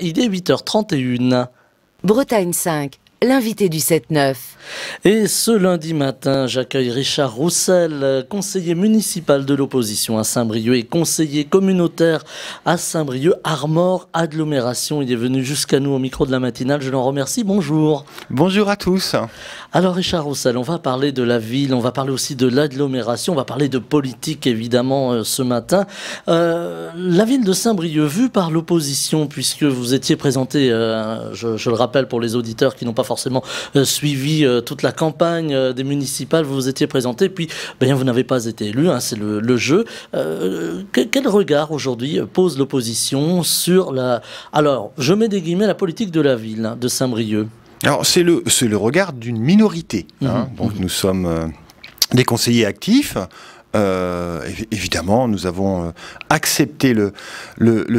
Il est 8h31. Bretagne 5, l'invité du 7-9. Et ce lundi matin, j'accueille Richard Roussel, conseiller municipal de l'opposition à Saint-Brieuc et conseiller communautaire à Saint-Brieuc, Armor Agglomération. Il est venu jusqu'à nous au micro de la matinale. Je l'en remercie. Bonjour. Bonjour à tous. Alors Richard Roussel, on va parler de la ville, on va parler aussi de l'agglomération, on va parler de politique évidemment ce matin. La ville de Saint-Brieuc, vue par l'opposition, puisque vous étiez présenté, je le rappelle pour les auditeurs qui n'ont pas forcément suivi toute la campagne des municipales, vous vous étiez présenté, puis vous n'avez pas été élu, hein, c'est le jeu. Quel regard aujourd'hui pose l'opposition sur la... Alors, je mets des guillemets, la politique de la ville, hein, de Saint-Brieuc? Alors c'est le regard d'une minorité. Hein. Donc nous sommes des conseillers actifs. Évidemment, nous avons accepté le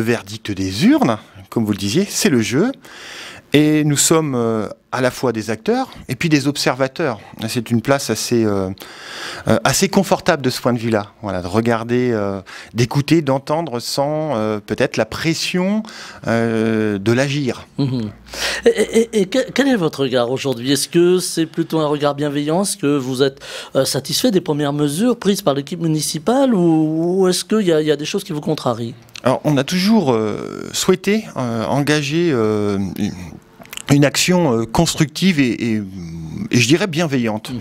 verdict des urnes, comme vous le disiez, c'est le jeu. Et nous sommes à la fois des acteurs et puis des observateurs. C'est une place assez confortable de ce point de vue-là. Voilà, de regarder, d'écouter, d'entendre sans peut-être la pression de l'agir. Et quel est votre regard aujourd'hui? Est-ce que c'est plutôt un regard bienveillant? Est-ce que vous êtes satisfait des premières mesures prises par l'équipe municipale ou est-ce qu'il y a des choses qui vous contrarient? Alors, on a toujours souhaité engager une action constructive et je dirais bienveillante.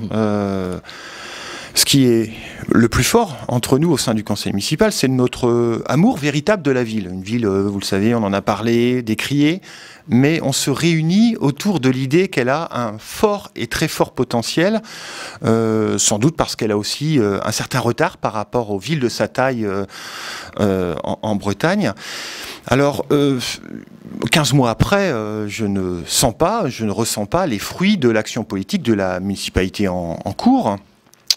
Ce qui est le plus fort entre nous au sein du conseil municipal, c'est notre amour véritable de la ville. Une ville, vous le savez, on en a parlé, décrié, mais on se réunit autour de l'idée qu'elle a un fort et très fort potentiel, sans doute parce qu'elle a aussi un certain retard par rapport aux villes de sa taille en Bretagne. Alors, 15 mois après, je ne ressens pas les fruits de l'action politique de la municipalité en cours.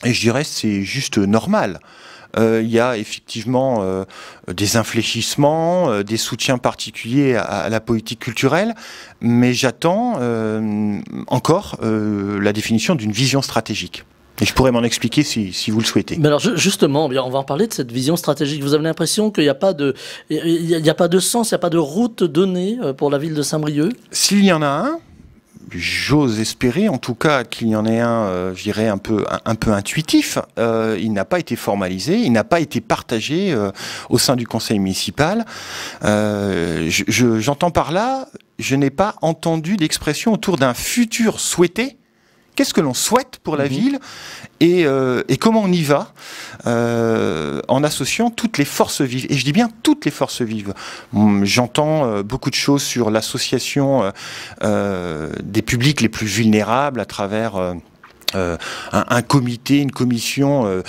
Et je dirais que c'est juste normal. Il y a effectivement des infléchissements, des soutiens particuliers à la politique culturelle, mais j'attends encore la définition d'une vision stratégique. Et je pourrais m'en expliquer si vous le souhaitez. Mais alors justement, on va en parler de cette vision stratégique. Vous avez l'impression qu'il n'y a pas de sens, il n'y a pas de route donnée pour la ville de Saint-Brieuc? S'il y en a un, j'ose espérer en tout cas qu'il y en ait un, je dirais, un peu intuitif. Il n'a pas été formalisé, il n'a pas été partagé au sein du conseil municipal. J'entends par là, je n'ai pas entendu d'expression autour d'un futur souhaité. Qu'est-ce que l'on souhaite pour la ville et comment on y va en associant toutes les forces vives. Et je dis bien toutes les forces vives. J'entends beaucoup de choses sur l'association des publics les plus vulnérables à travers... un comité, une commission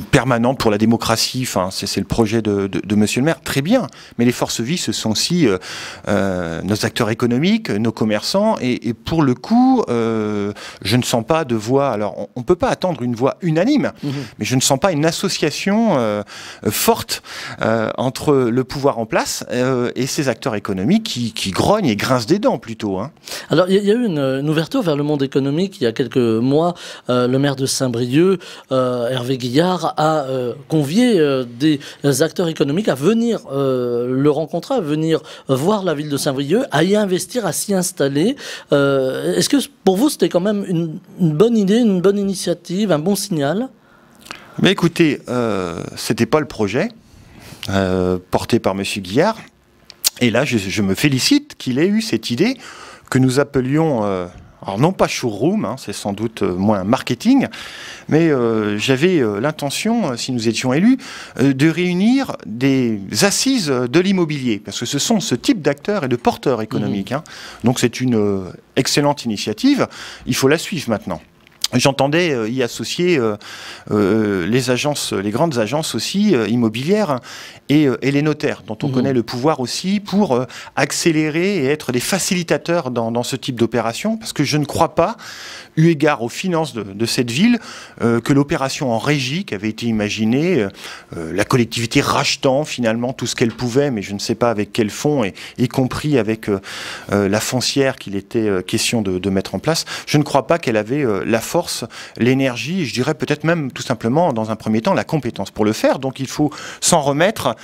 permanente pour la démocratie, enfin, c'est le projet de Monsieur le maire, très bien, mais les forces vives, ce sont aussi nos acteurs économiques, nos commerçants, et pour le coup, je ne sens pas de voix, alors on ne peut pas attendre une voix unanime, mais je ne sens pas une association forte entre le pouvoir en place et ces acteurs économiques qui grognent et grincent des dents plutôt. Hein. Alors il y a eu une ouverture vers le monde économique. Il y a quelques mois, le maire de Saint-Brieuc, Hervé Guillard, a convié des acteurs économiques à venir le rencontrer, à venir voir la ville de Saint-Brieuc, à y investir, à s'y installer. Est-ce que pour vous, c'était quand même une bonne idée, une bonne initiative, un bon signal? Mais écoutez, c'était pas le projet porté par Monsieur Guillard. Et là, je me félicite qu'il ait eu cette idée que nous appelions... alors non pas showroom, hein, c'est sans doute moins marketing, mais j'avais l'intention, si nous étions élus, de réunir des assises de l'immobilier, parce que ce sont ce type d'acteurs et de porteurs économiques. Hein. Donc c'est une excellente initiative, il faut la suivre maintenant. J'entendais y associer les grandes agences aussi immobilières et les notaires, dont on connaît le pouvoir aussi pour accélérer et être des facilitateurs dans ce type d'opération, parce que je ne crois pas, eu égard aux finances de cette ville, que l'opération en régie qui avait été imaginée, la collectivité rachetant finalement tout ce qu'elle pouvait, mais je ne sais pas avec quel fonds, y compris avec la foncière qu'il était question de mettre en place, je ne crois pas qu'elle avait la force force, l'énergie, et je dirais peut-être même tout simplement, dans un premier temps, la compétence pour le faire. Donc il faut s'en remettre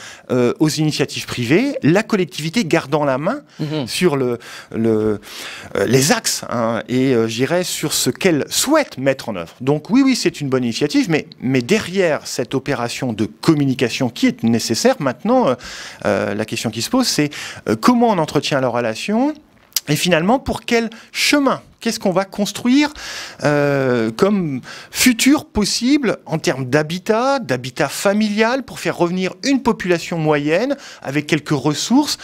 aux initiatives privées, la collectivité gardant la main sur les axes, hein, et je dirais sur ce qu'elle souhaite mettre en œuvre. Donc oui, c'est une bonne initiative, mais derrière cette opération de communication qui est nécessaire, maintenant, la question qui se pose, c'est comment on entretient la relation et finalement pour quel chemin. Qu'est-ce qu'on va construire comme futur possible en termes d'habitat familial, pour faire revenir une population moyenne avec quelques ressources,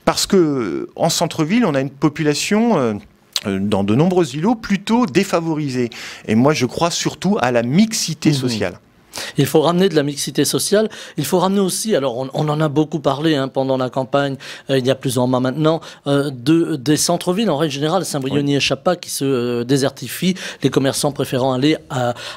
parce que en centre-ville, on a une population dans de nombreux îlots plutôt défavorisée. Et moi, je crois surtout à la mixité sociale. Il faut ramener de la mixité sociale. Il faut ramener aussi, alors on en a beaucoup parlé pendant la campagne, il y a plusieurs mois maintenant, des centres-villes en règle générale. Saint-Brieuc n'y échappe pas, qui se désertifient, les commerçants préférant aller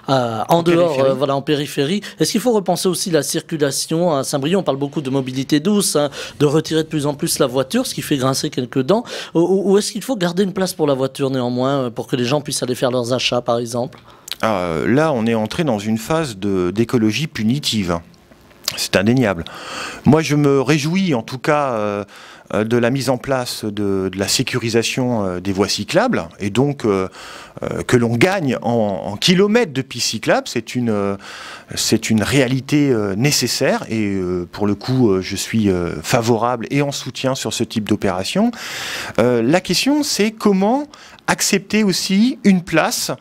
en dehors, voilà, en périphérie. Est-ce qu'il faut repenser aussi la circulation à Saint-Brieuc? On parle beaucoup de mobilité douce, de retirer de plus en plus la voiture, ce qui fait grincer quelques dents. Ou est-ce qu'il faut garder une place pour la voiture néanmoins, pour que les gens puissent aller faire leurs achats, par exemple? Là, on est entré dans une phase d'écologie punitive. C'est indéniable. Moi, je me réjouis, en tout cas, de la mise en place de la sécurisation des voies cyclables, et donc que l'on gagne en kilomètres de pistes cyclables. C'est une réalité nécessaire, et pour le coup, je suis favorable et en soutien sur ce type d'opération. La question, c'est comment accepter aussi une place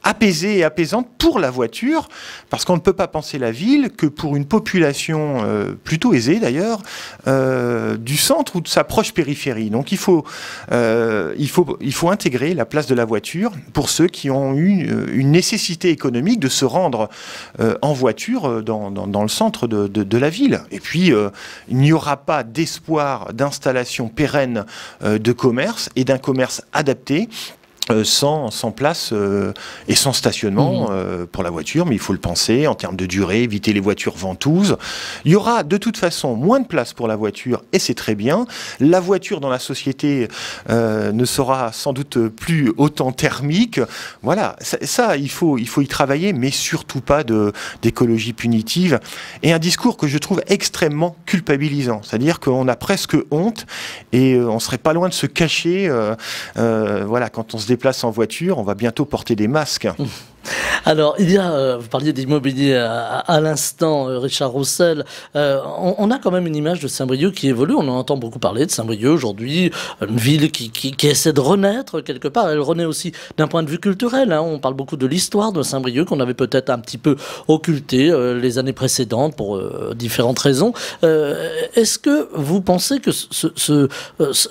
apaisée et apaisante pour la voiture, parce qu'on ne peut pas penser la ville que pour une population plutôt aisée d'ailleurs, du centre ou de sa proche périphérie. Donc il faut intégrer la place de la voiture pour ceux qui ont eu une nécessité économique de se rendre en voiture dans le centre de la ville. Et puis il n'y aura pas d'espoir d'installation pérenne de commerce et d'un commerce adapté sans place et sans stationnement pour la voiture, mais il faut le penser en termes de durée, éviter les voitures ventouses. Il y aura de toute façon moins de place pour la voiture, et c'est très bien. La voiture dans la société ne sera sans doute plus autant thermique. Voilà, ça il faut y travailler, mais surtout pas d'écologie punitive. Et un discours que je trouve extrêmement culpabilisant, c'est-à-dire qu'on a presque honte, et on serait pas loin de se cacher. Voilà, quand on se déplace en voiture, on va bientôt porter des masques. Alors, il y a, vous parliez d'immobilier à l'instant, Richard Roussel. On a quand même une image de Saint-Brieuc qui évolue. On en entend beaucoup parler de Saint-Brieuc aujourd'hui, une ville qui essaie de renaître quelque part. Elle renaît aussi d'un point de vue culturel. On parle beaucoup de l'histoire de Saint-Brieuc qu'on avait peut-être un petit peu occulté les années précédentes pour différentes raisons. Est-ce que vous pensez que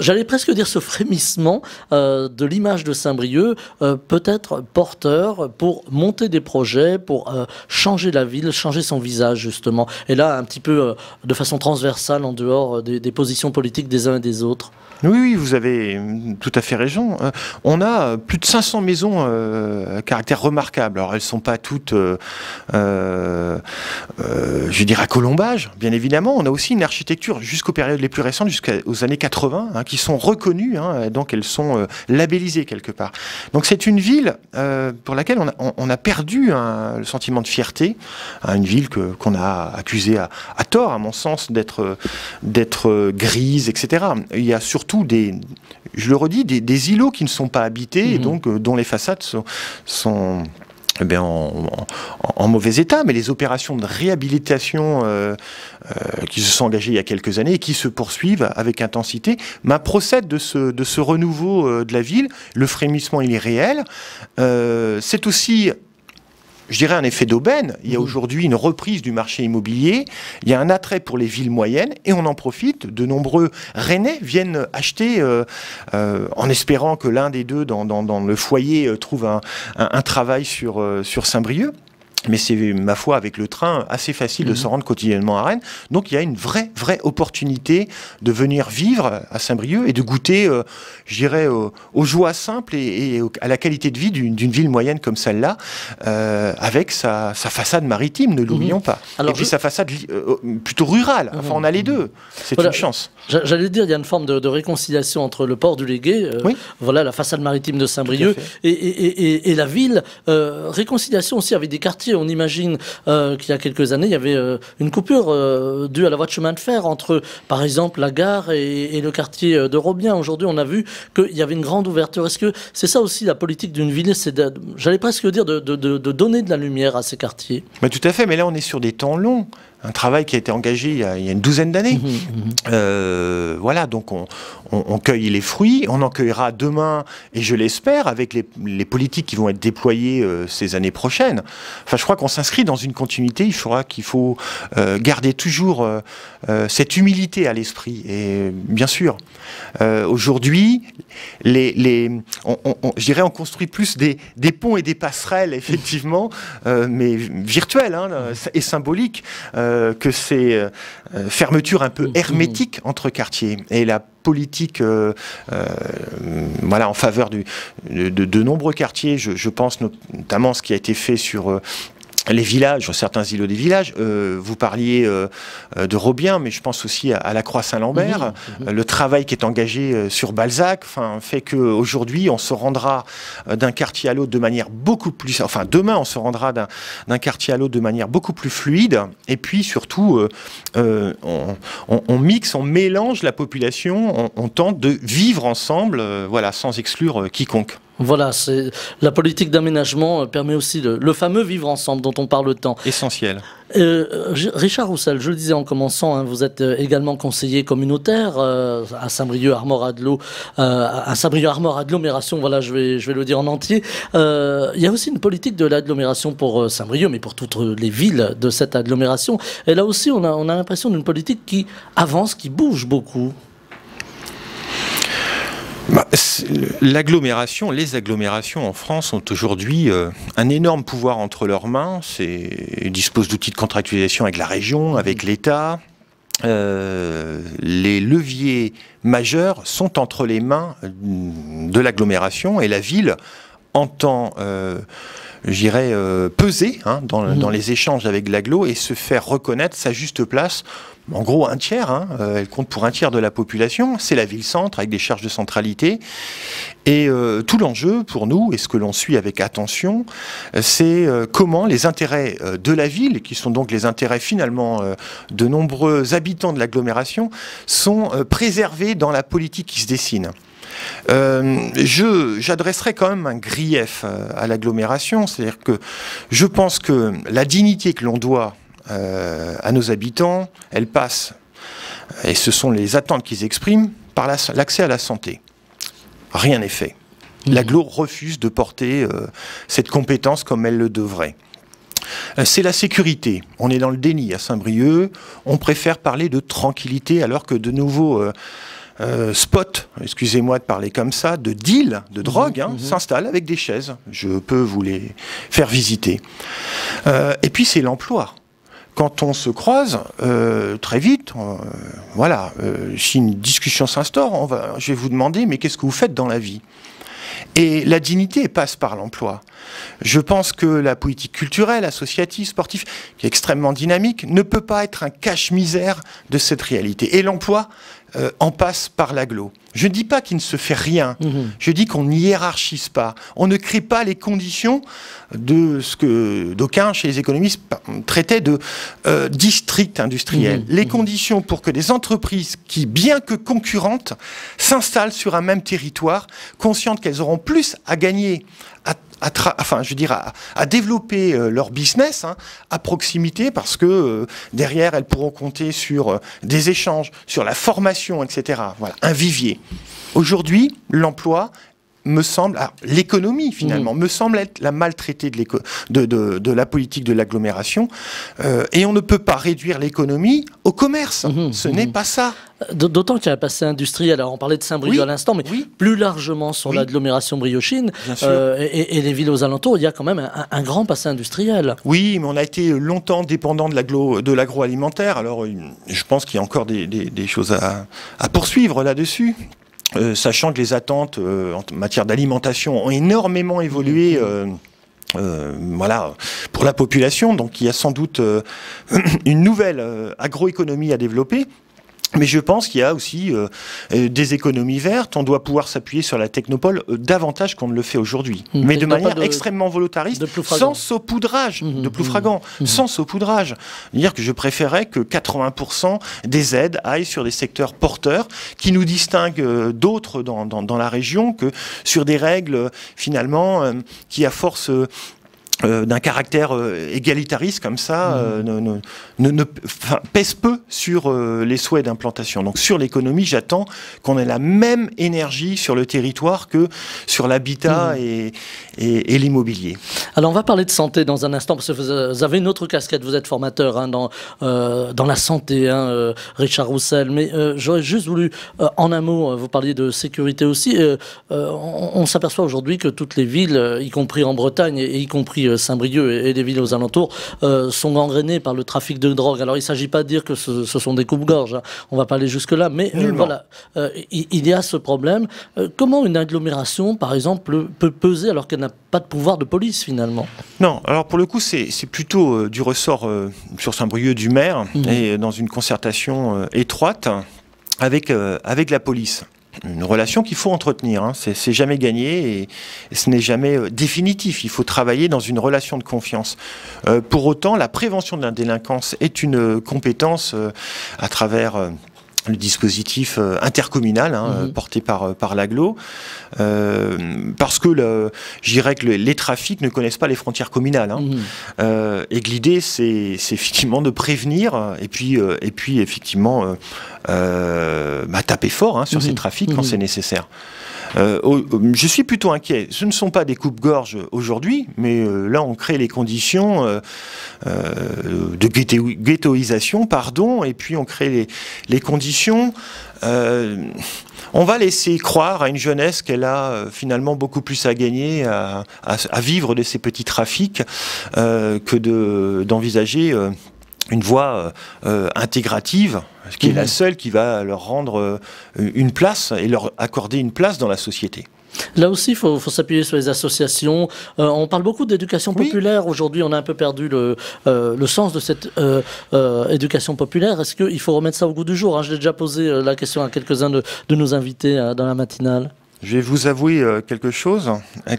j'allais presque dire ce frémissement de l'image de Saint-Brieuc peut être porteur pour monter des projets, pour changer la ville, changer son visage justement, et là un petit peu de façon transversale en dehors des positions politiques des uns et des autres? Oui, vous avez tout à fait raison. On a plus de 500 maisons à caractère remarquable. Alors elles ne sont pas toutes, je dirais, à colombage, bien évidemment. On a aussi une architecture jusqu'aux périodes les plus récentes, jusqu'aux années 80, qui sont reconnues, donc elles sont labellisées quelque part. Donc c'est une ville pour laquelle on a perdu le sentiment de fierté, une ville qu'on a accusée à tort, à mon sens, d'être grise, etc. Il y a surtout je le redis, des îlots qui ne sont pas habités, et donc dont les façades sont en mauvais état, mais les opérations de réhabilitation qui se sont engagées il y a quelques années et qui se poursuivent avec intensité procèdent de ce renouveau de la ville. Le frémissement, il est réel. C'est aussi, je dirais, un effet d'aubaine. Il y a aujourd'hui une reprise du marché immobilier, il y a un attrait pour les villes moyennes, et on en profite. De nombreux Rennais viennent acheter en espérant que l'un des deux dans le foyer trouve un travail sur Saint-Brieuc. Mais c'est, ma foi, avec le train, assez facile de se rendre quotidiennement à Rennes. Donc il y a une vraie opportunité de venir vivre à Saint-Brieuc et de goûter, je dirais, aux joies simples et à la qualité de vie d'une ville moyenne comme celle-là, avec sa façade maritime, ne l'oublions pas. Alors, et puis sa façade plutôt rurale. Enfin, on a les deux. C'est une chance. J'allais dire, il y a une forme de réconciliation entre le port du Légué, voilà, la façade maritime de Saint-Brieuc, et la ville. Réconciliation aussi avec des quartiers. On imagine qu'il y a quelques années, il y avait une coupure due à la voie de chemin de fer entre, par exemple, la gare et le quartier de Robien. Aujourd'hui, on a vu qu'il y avait une grande ouverture. Est-ce que c'est ça aussi la politique d'une ville? C'est, j'allais presque dire, de donner de la lumière à ces quartiers. Mais tout à fait, mais là on est sur des temps longs. Un travail qui a été engagé il y a une douzaine d'années. Voilà, donc on cueille les fruits, on en cueillera demain, et je l'espère, avec les politiques qui vont être déployées ces années prochaines. Enfin, je crois qu'on s'inscrit dans une continuité. Il faut garder toujours cette humilité à l'esprit. Et bien sûr, aujourd'hui, je dirais, on construit plus des ponts et des passerelles, effectivement, mais virtuelles et symboliques, que ces fermetures un peu hermétiques entre quartiers. Et la politique voilà, en faveur de nombreux quartiers, je pense notamment ce qui a été fait sur les villages, certains îlots des villages. Vous parliez de Robien, mais je pense aussi à la Croix-Saint-Lambert. Le travail qui est engagé sur Balzac fait qu'aujourd'hui, on se rendra d'un quartier à l'autre de manière beaucoup plus... Enfin, demain, on se rendra d'un quartier à l'autre de manière beaucoup plus fluide. Et puis, surtout, on mixe, on mélange la population, on tente de vivre ensemble, voilà, sans exclure quiconque. Voilà, la politique d'aménagement permet aussi le fameux vivre ensemble dont on parle tant. Essentiel. Richard Roussel, je le disais en commençant, vous êtes également conseiller communautaire à Saint-Brieuc-Armor-Adelot, à Saint-Brieuc-Armor-Agglomération, voilà, je vais le dire en entier. Il y a aussi une politique de l'agglomération pour Saint-Brieuc, mais pour toutes les villes de cette agglomération. Et là aussi, on a l'impression d'une politique qui avance, qui bouge beaucoup. L'agglomération, les agglomérations en France ont aujourd'hui un énorme pouvoir entre leurs mains. Ils disposent d'outils de contractualisation avec la région, avec l'État. Les leviers majeurs sont entre les mains de l'agglomération, et la ville entend, j'irais, peser dans les échanges avec l'agglo et se faire reconnaître sa juste place. En gros, un tiers, elle compte pour un tiers de la population, c'est la ville-centre avec des charges de centralité. Et tout l'enjeu pour nous, et ce que l'on suit avec attention, c'est comment les intérêts de la ville, qui sont donc les intérêts finalement de nombreux habitants de l'agglomération, sont préservés dans la politique qui se dessine. J'adresserai quand même un grief à l'agglomération, c'est-à-dire que je pense que la dignité que l'on doit à nos habitants, elle passe, et ce sont les attentes qu'ils expriment, par l'accès à la santé. Rien n'est fait. L'agglo refuse de porter cette compétence comme elle le devrait. C'est la sécurité. On est dans le déni à Saint-Brieuc. On préfère parler de tranquillité alors que de nouveaux spots, excusez-moi de parler comme ça, de deal, de drogue, s'installent avec des chaises. Je peux vous les faire visiter. Et puis c'est l'emploi. Quand on se croise, très vite, voilà, si une discussion s'instaure, je vais vous demander, mais qu'est-ce que vous faites dans la vie ? Et la dignité passe par l'emploi. Je pense que la politique culturelle, associative, sportive, qui est extrêmement dynamique, ne peut pas être un cache-misère de cette réalité. Et l'emploi en passe par l'agglo. Je ne dis pas qu'il ne se fait rien, je dis qu'on n'y hiérarchise pas. On ne crée pas les conditions de ce que d'aucuns, chez les économistes, traitaient de district industriel. Les conditions pour que des entreprises qui, bien que concurrentes, s'installent sur un même territoire, conscientes qu'elles auront plus à gagner à développer leur business à proximité, parce que derrière, elles pourront compter sur des échanges, sur la formation, etc. Voilà, un vivier. Aujourd'hui, l'emploi me semble, l'économie finalement, me semble être la maltraitée de la politique de l'agglomération. Et on ne peut pas réduire l'économie au commerce. Ce n'est pas ça. D'autant qu'il y a un passé industriel. Alors on parlait de Saint-Brieuc à l'instant, mais plus largement sur l'agglomération briochine et les villes aux alentours, il y a quand même un grand passé industriel. Oui, mais on a été longtemps dépendant de l'agroalimentaire. Alors je pense qu'il y a encore des choses à poursuivre là-dessus. Sachant que les attentes en matière d'alimentation ont énormément évolué voilà, pour la population. Donc il y a sans doute une nouvelle agroéconomie à développer. Mais je pense qu'il y a aussi des économies vertes. On doit pouvoir s'appuyer sur la technopole davantage qu'on ne le fait aujourd'hui. Mais de manière extrêmement volontariste, sans saupoudrage de ploufragan, sans saupoudrage. C'est-à-dire que je préférais que 80% des aides aillent sur des secteurs porteurs qui nous distinguent d'autres dans la région, que sur des règles finalement qui, à force d'un caractère égalitariste comme ça, pèse peu sur les souhaits d'implantation. Donc sur l'économie, j'attends qu'on ait la même énergie sur le territoire que sur l'habitat et l'immobilier. Alors on va parler de santé dans un instant, parce que vous avez une autre casquette, vous êtes formateur dans la santé, Richard Roussel, mais j'aurais juste voulu, en un mot, vous parliez de sécurité aussi. On s'aperçoit aujourd'hui que toutes les villes, y compris en Bretagne et y compris Saint-Brieuc et les villes aux alentours, sont gangrénées par le trafic de drogue. Alors il ne s'agit pas de dire que ce sont des coupes-gorges, on ne va pas aller jusque-là, mais voilà, il y a ce problème. Comment une agglomération, par exemple, peut peser alors qu'elle n'a pas de pouvoir de police finalement? Non, alors pour le coup c'est plutôt du ressort sur Saint-Brieuc du maire, et dans une concertation étroite avec la police. Une relation qu'il faut entretenir, c'est jamais gagné et ce n'est jamais définitif. Il faut travailler dans une relation de confiance. Pour autant, la prévention de la délinquance est une compétence à travers le dispositif intercommunal porté par l'agglo, parce que je dirais que les trafics ne connaissent pas les frontières communales, et que l'idée c'est effectivement de prévenir et puis effectivement taper fort sur ces trafics quand c'est nécessaire. Je suis plutôt inquiet. Ce ne sont pas des coupes-gorges aujourd'hui, mais là on crée les conditions de ghettoisation, et puis on crée les conditions. On va laisser croire à une jeunesse qu'elle a finalement beaucoup plus à gagner à vivre de ces petits trafics que d'envisager une voie intégrative, qui est la seule qui va leur rendre une place et leur accorder une place dans la société. Là aussi, il faut s'appuyer sur les associations. On parle beaucoup d'éducation populaire. Aujourd'hui, on a un peu perdu le sens de cette éducation populaire. Est-ce qu'il faut remettre ça au goût du jour? Je l'ai déjà posé la question à quelques-uns de nos invités dans la matinale. Je vais vous avouer quelque chose.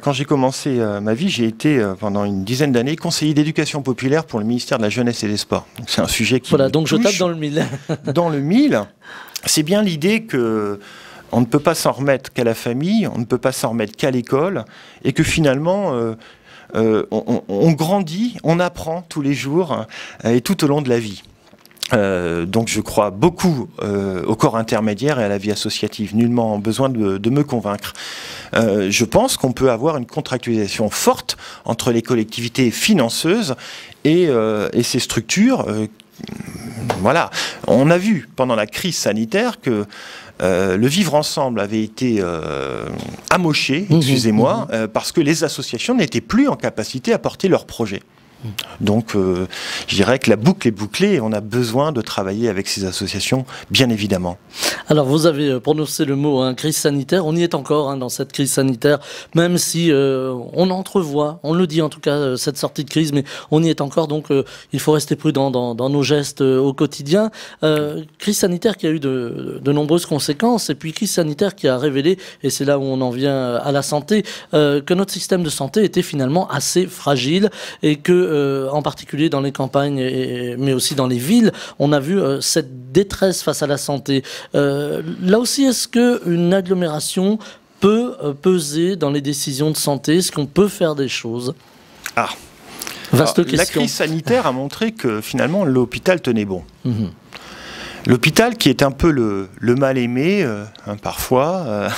Quand j'ai commencé ma vie, j'ai été pendant une dizaine d'années conseiller d'éducation populaire pour le ministère de la Jeunesse et des Sports. C'est un sujet qui me donc touche. Je tape dans le mille. Dans le mille, c'est bien l'idée que on ne peut pas s'en remettre qu'à la famille, on ne peut pas s'en remettre qu'à l'école, et que finalement on grandit, on apprend tous les jours et tout au long de la vie. Donc je crois beaucoup au corps intermédiaire et à la vie associative, nullement besoin de me convaincre. Je pense qu'on peut avoir une contractualisation forte entre les collectivités financeuses et ces structures. Voilà, on a vu pendant la crise sanitaire que le vivre ensemble avait été amoché, excusez-moi, parce que les associations n'étaient plus en capacité à porter leurs projets. Donc je dirais que la boucle est bouclée et on a besoin de travailler avec ces associations, bien évidemment. Alors vous avez prononcé le mot crise sanitaire, on y est encore dans cette crise sanitaire, même si on entrevoit, on le dit en tout cas, cette sortie de crise, mais on y est encore, donc il faut rester prudent dans nos gestes au quotidien. Crise sanitaire qui a eu de nombreuses conséquences, et puis crise sanitaire qui a révélé, et c'est là où on en vient à la santé, que notre système de santé était finalement assez fragile, et que en particulier dans les campagnes, mais aussi dans les villes, on a vu cette détresse face à la santé. Là aussi, est-ce qu'une agglomération peut peser dans les décisions de santé? Est-ce qu'on peut faire des choses? Vaste question. La crise sanitaire a montré que finalement l'hôpital tenait bon. L'hôpital qui est un peu le mal-aimé, parfois,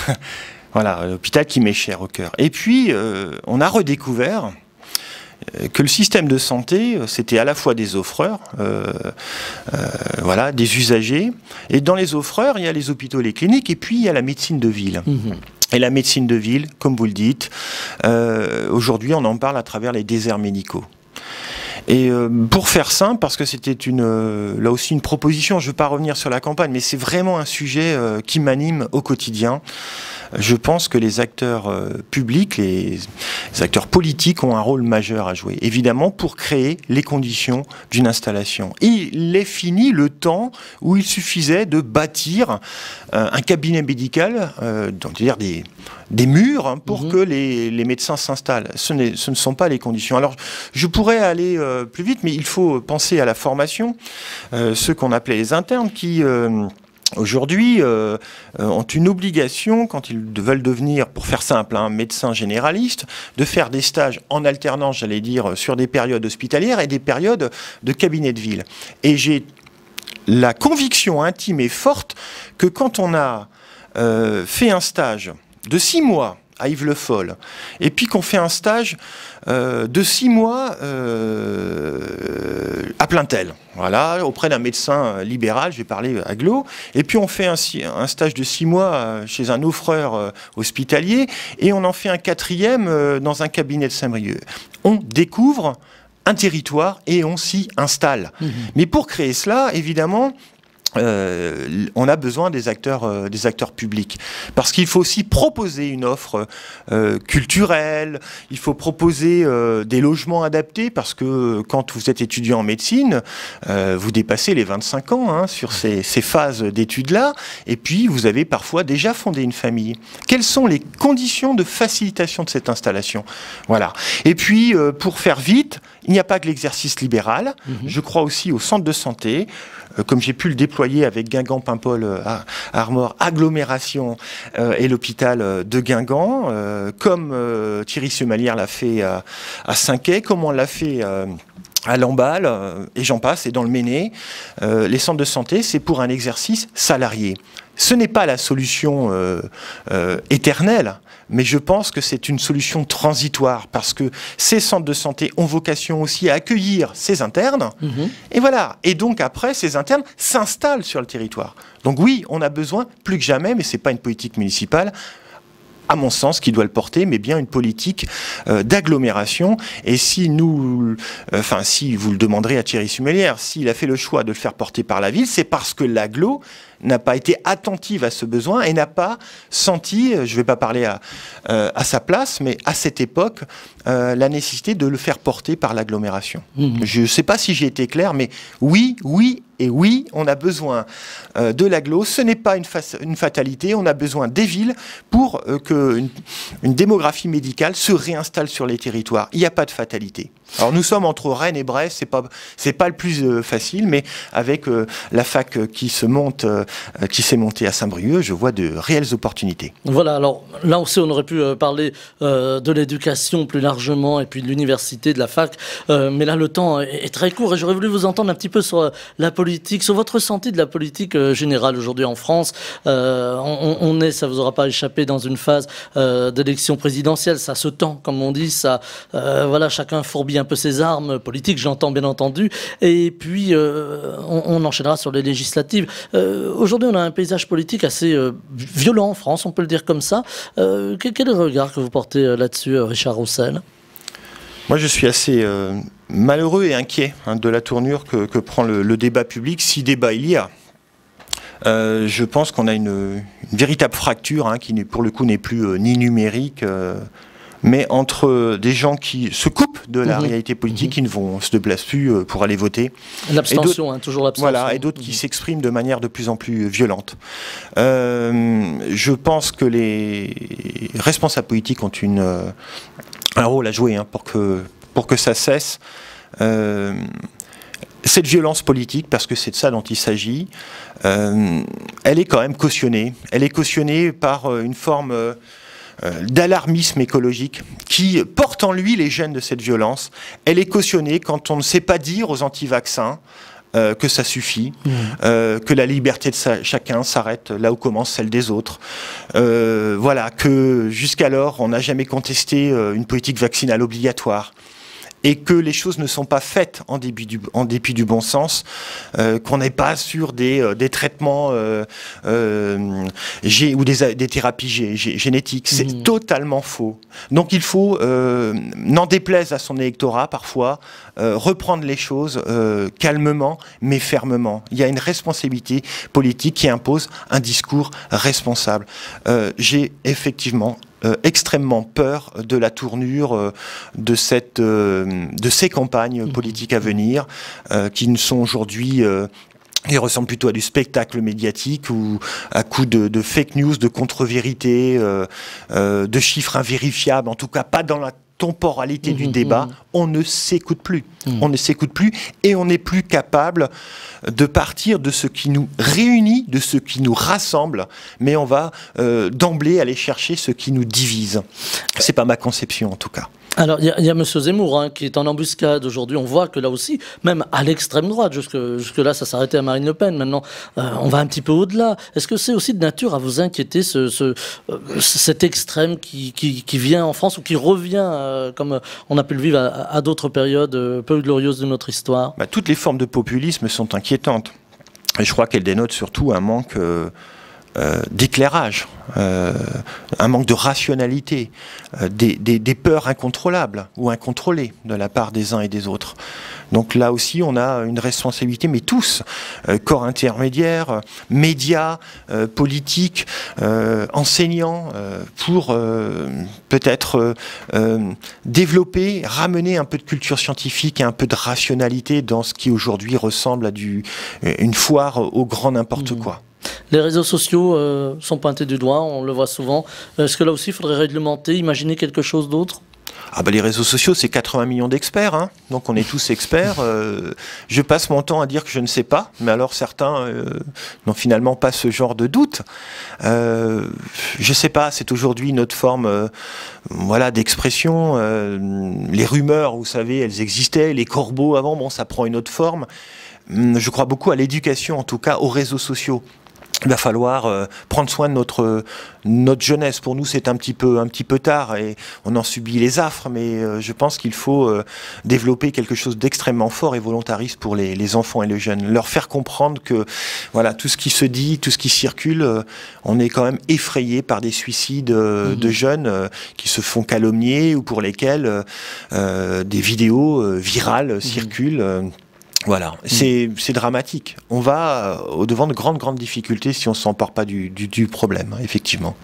Voilà, l'hôpital qui m'est cher au cœur. Et puis, on a redécouvert que le système de santé, c'était à la fois des offreurs, voilà, des usagers. Et dans les offreurs, il y a les hôpitaux, les cliniques, et puis il y a la médecine de ville. Et la médecine de ville, comme vous le dites, aujourd'hui, on en parle à travers les déserts médicaux. Et pour faire simple, parce que c'était là aussi une proposition, je ne veux pas revenir sur la campagne, mais c'est vraiment un sujet qui m'anime au quotidien. Je pense que les acteurs publics, les acteurs politiques ont un rôle majeur à jouer, évidemment, pour créer les conditions d'une installation. Il est fini le temps où il suffisait de bâtir un cabinet médical, c'est-à-dire des murs pour que les médecins s'installent. Ce ne sont pas les conditions. Alors, je pourrais aller plus vite, mais il faut penser à la formation. Ceux qu'on appelait les internes qui... aujourd'hui, ont une obligation, quand ils veulent devenir, pour faire simple, un médecin généraliste, de faire des stages en alternance, j'allais dire, sur des périodes hospitalières et des périodes de cabinet de ville. Et j'ai la conviction intime et forte que quand on a fait un stage de 6 mois à Yves-le-Foll, et puis qu'on fait un stage de 6 mois à Plaintel, voilà, auprès d'un médecin libéral, je vais parler agglo, et puis on fait un stage de 6 mois chez un offreur hospitalier, et on en fait un 4e dans un cabinet de Saint-Brieuc. On découvre un territoire et on s'y installe. Mais pour créer cela, évidemment, on a besoin des acteurs publics, parce qu'il faut aussi proposer une offre culturelle, il faut proposer des logements adaptés, parce que quand vous êtes étudiant en médecine, vous dépassez les 25 ans sur ces phases d'études-là, et puis vous avez parfois déjà fondé une famille. Quelles sont les conditions de facilitation de cette installation? Voilà. Et puis, pour faire vite, il n'y a pas que l'exercice libéral, je crois aussi au centre de santé, comme j'ai pu le déployer avec Guingamp-Paimpol à Armor, agglomération et l'hôpital de Guingamp, comme Thierry Semalière l'a fait à Saint-Quay, comme on l'a fait à Lamballe, et j'en passe, et dans le Méné. Les centres de santé, c'est pour un exercice salarié. Ce n'est pas la solution éternelle, mais je pense que c'est une solution transitoire, parce que ces centres de santé ont vocation aussi à accueillir ces internes, et voilà. Et donc après, ces internes s'installent sur le territoire. Donc oui, on a besoin, plus que jamais, mais ce n'est pas une politique municipale, à mon sens, qui doit le porter, mais bien une politique d'agglomération. Et si si vous le demanderez à Thierry Semalière, s'il a fait le choix de le faire porter par la ville, c'est parce que l'agglo n'a pas été attentive à ce besoin et n'a pas senti, je ne vais pas parler à sa place, mais à cette époque, la nécessité de le faire porter par l'agglomération. Je ne sais pas si j'ai été clair, mais oui, et oui, on a besoin de l'agglo. Ce n'est pas une fatalité. On a besoin des villes pour qu'une démographie médicale se réinstalle sur les territoires. Il n'y a pas de fatalité. Alors nous sommes entre Rennes et Brest, c'est pas le plus facile, mais avec la fac qui s'est montée à Saint-Brieuc, je vois de réelles opportunités. Voilà, alors là aussi on aurait pu parler de l'éducation plus largement et puis de l'université, de la fac, mais là le temps est très court et j'aurais voulu vous entendre un petit peu sur la politique, sur votre ressenti de la politique générale aujourd'hui en France. On est, ça vous aura pas échappé, dans une phase d'élection présidentielle, ça se tend comme on dit, ça, voilà, chacun fourbit un peu ses armes politiques, j'entends bien entendu, et puis on enchaînera sur les législatives. Aujourd'hui on a un paysage politique assez violent en France, on peut le dire comme ça. Quel est le regard que vous portez là-dessus, Richard Roussel? Moi je suis assez malheureux et inquiet de la tournure que prend le débat public, si débat il y a. Je pense qu'on a une véritable fracture qui pour le coup n'est plus ni numérique, mais entre des gens qui se coupent de la réalité politique, qui ne se déplacent plus pour aller voter. L'abstention, toujours l'abstention. Voilà, et d'autres qui s'expriment de manière de plus en plus violente. Je pense que les responsables politiques ont un rôle à jouer pour que ça cesse. Cette violence politique, parce que c'est de ça dont il s'agit, elle est quand même cautionnée. Elle est cautionnée par une forme d'alarmisme écologique qui porte en lui les gènes de cette violence. Elle est cautionnée quand on ne sait pas dire aux anti-vaccins que ça suffit, que la liberté de chacun s'arrête là où commence celle des autres. Voilà, que jusqu'alors, on n'a jamais contesté une politique vaccinale obligatoire. Et que les choses ne sont pas faites en dépit du bon sens, qu'on n'est pas sur des traitements ou des thérapies génétiques. C'est totalement faux. Donc il faut, n'en déplaise à son électorat parfois, reprendre les choses calmement mais fermement. Il y a une responsabilité politique qui impose un discours responsable. J'ai effectivement extrêmement peur de la tournure de ces campagnes politiques à venir, qui ne sont aujourd'hui... ils ressemblent plutôt à du spectacle médiatique ou à coup de fake news, de contre-vérité, de chiffres invérifiables, en tout cas pas dans la temporalité du débat. On ne s'écoute plus. On ne s'écoute plus et on n'est plus capable de partir de ce qui nous réunit, de ce qui nous rassemble, mais on va d'emblée aller chercher ce qui nous divise. C'est pas ma conception en tout cas. Alors, il y a M. Zemmour qui est en embuscade aujourd'hui. On voit que là aussi, même à l'extrême droite, jusque-là, ça s'arrêtait à Marine Le Pen. Maintenant, on va un petit peu au-delà. Est-ce que c'est aussi de nature à vous inquiéter, cet extrême qui vient en France ou qui revient, comme on a pu le vivre à d'autres périodes peu glorieuses de notre histoire? Toutes les formes de populisme sont inquiétantes. Et je crois qu'elles dénotent surtout un manque... d'éclairage, un manque de rationalité, des peurs incontrôlables ou incontrôlées de la part des uns et des autres. Donc là aussi, on a une responsabilité, mais tous, corps intermédiaires, médias, politiques, enseignants, pour peut-être développer, ramener un peu de culture scientifique et un peu de rationalité dans ce qui aujourd'hui ressemble à une foire au grand n'importe quoi. Les réseaux sociaux sont pointés du doigt, on le voit souvent. Est-ce que là aussi, il faudrait réglementer, imaginer quelque chose d'autre? Les réseaux sociaux, c'est 80 millions d'experts, hein. Donc on est tous experts. Je passe mon temps à dire que je ne sais pas, mais alors certains n'ont finalement pas ce genre de doute. Je sais pas, c'est aujourd'hui notre forme d'expression. Les rumeurs, vous savez, elles existaient, les corbeaux avant, bon, ça prend une autre forme. Je crois beaucoup à l'éducation, en tout cas aux réseaux sociaux. Il va falloir prendre soin de notre jeunesse. Pour nous, c'est un petit peu tard et on en subit les affres, mais je pense qu'il faut développer quelque chose d'extrêmement fort et volontariste pour les enfants et les jeunes. Leur faire comprendre que voilà, tout ce qui se dit, tout ce qui circule, on est quand même effrayé par des suicides de jeunes qui se font calomnier ou pour lesquels des vidéos virales circulent. Voilà, c'est dramatique. On va au-devant de grandes difficultés si on ne s'empare pas du problème, effectivement.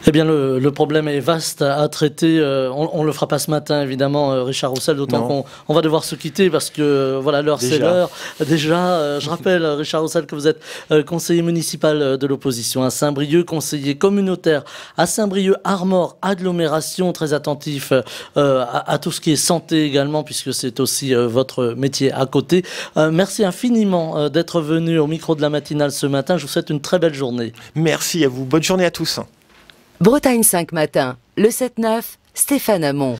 Eh bien, le problème est vaste à traiter. On ne le fera pas ce matin, évidemment, Richard Roussel, d'autant qu'on va devoir se quitter parce que voilà, l'heure c'est l'heure. Déjà, je rappelle, Richard Roussel, que vous êtes conseiller municipal de l'opposition à Saint-Brieuc, conseiller communautaire à Saint-Brieuc, Armor, agglomération, très attentif à tout ce qui est santé également, puisque c'est aussi votre métier à côté. Merci infiniment d'être venu au micro de la matinale ce matin. Je vous souhaite une très belle journée. Merci à vous. Bonne journée à tous. Bretagne 5 matin, le 7-9, Stéphane Hamon.